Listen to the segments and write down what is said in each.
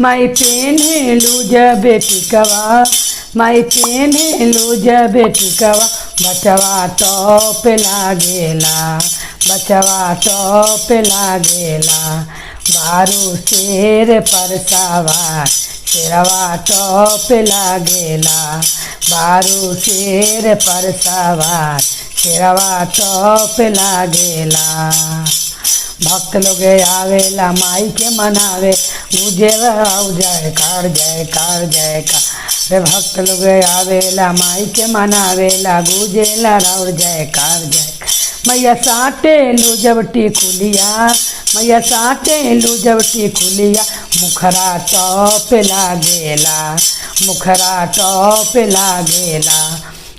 माई पेन्हेलू जब टिकवा, माई पेन्हेलू जब टिकवा, बचवा टॉप लागेला, बचवा टॉप लागेला। बारू शेर पर सवार, शेरवा टॉप लागेला, बारू शेर पर सवार, शेरवा टॉप लागेला। भक्त लोग आवेला माई के मनावे, गुजे जयकार जयकार जयकार। रे भक्त लोग आवेला माई के मनावेला, गुजेला राउर जयकार जयकार। मैया साटे लू जब टिकुलिया, मैया साटे लू जब टिकुलिया, मुखरा टॉप लागेला, मुखरा टॉप लागेला।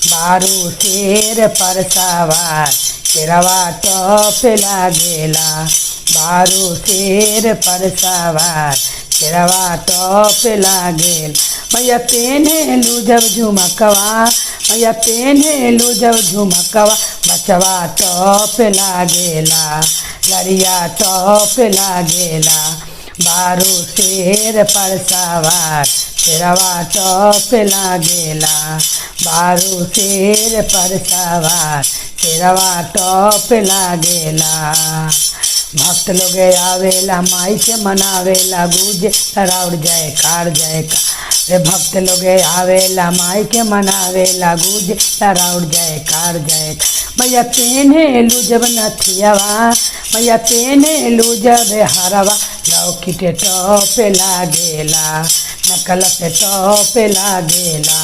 बारू शेर पर सवार, शेरवा टॉप लागेला, बारू शेर पर सवार, शेरवा टॉप लागेल। मैया पेन्हेलू जब झुमकवा, मैया पेन्हेलू जब झुमकवा, बचवा टॉप लागेला, लरिया टॉप लागेला। बारू शेर पर सवार, शेरवा टॉप लागेला, बारू शेर पर सवार, शेरवा टॉप लागेला। भक्त लोग आवेला माई के मनावेला, गुजे राउर जयकार जयकार। रे भक्त लोग आवेला माई के मनावेला, गुजे राउर जयकार जयकार। मैया पेन्हेलू जब नथियावा, मैया पेन्हेलू जब हरवा, लौकिट टॉप लागेला, नकल पे टॉप लागेला।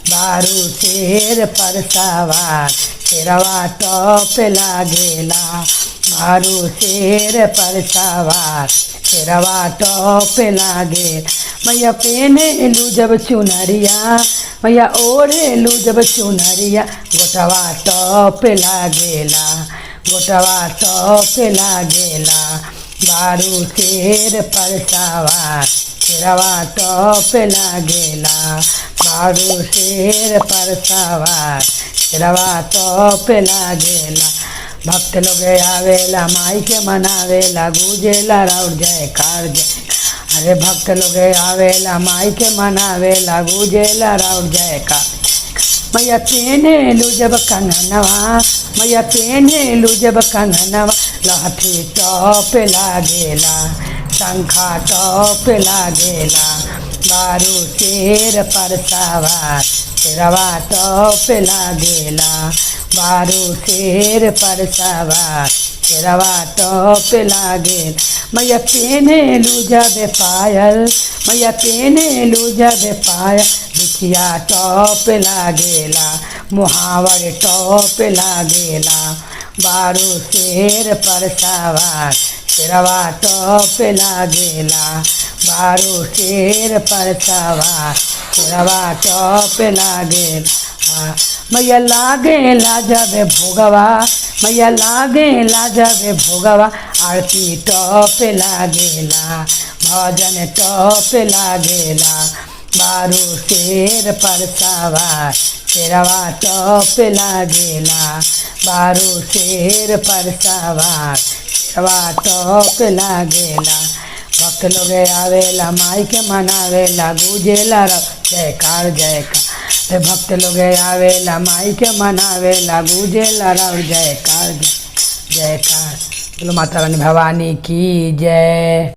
बारू शेर पर सवार, शेरवा टॉप लागेला, बारू शेर पर सवार, शेरवा टॉप लागे। मैया पेन्हेलू जब चुनरिया, मैया ओढ़ेलू जब चुनरिया, गोटवा टॉप लागेला, गोटवा टॉप लागेला। बारू शेर पर सवार, शेरवा टॉप लागेला, बारू शेर पर सवार, शेरवा टॉप लागेला। भक्त लोग आवेला माई के मनावेला, गुजेला राउर जयकार जयकार। अरे भक्त लोग आवेला माई के मनावेला, गुजेला राउर जयकार। मैया पेन्हेलू जब कंगनवा, मैया पेन्हेलू जब कंगनवा, लहठी टॉप लागेला, शंखा टॉप लागेला। बारू शेर पर सवार, शेरवा टॉप लागेला, बारू शेर पर सवार, शेरवा टॉप लागेल। मैया पेन्हेलू जब पायल, मैया पेन्हेलू जब पायल, बिछिया टॉप लागेला, मुहावर टॉप लागेला। बारू शेर पर सवार, शेरवा टॉप लागेला, बारू शेर पर सवार, शेरवा टॉप लागेला। मैया लागेला जब भोगवा, मैया लागेला जब भोगवा, आरती टॉप लागेला, भजन टॉप लागेला। बारू शेर पर सवार, शेरवा टॉप लागेला, बारू शेर पर सवार, शेरवा टॉप लागेला। भक्त लोग आवेला माई के मनावेला, गुजेला जयकार जयकार। रे भक्त लोग आवेला माई के मनावेला, गुजेला राउर जयकार जयकार। बोलो माता रानी भवानी की जय।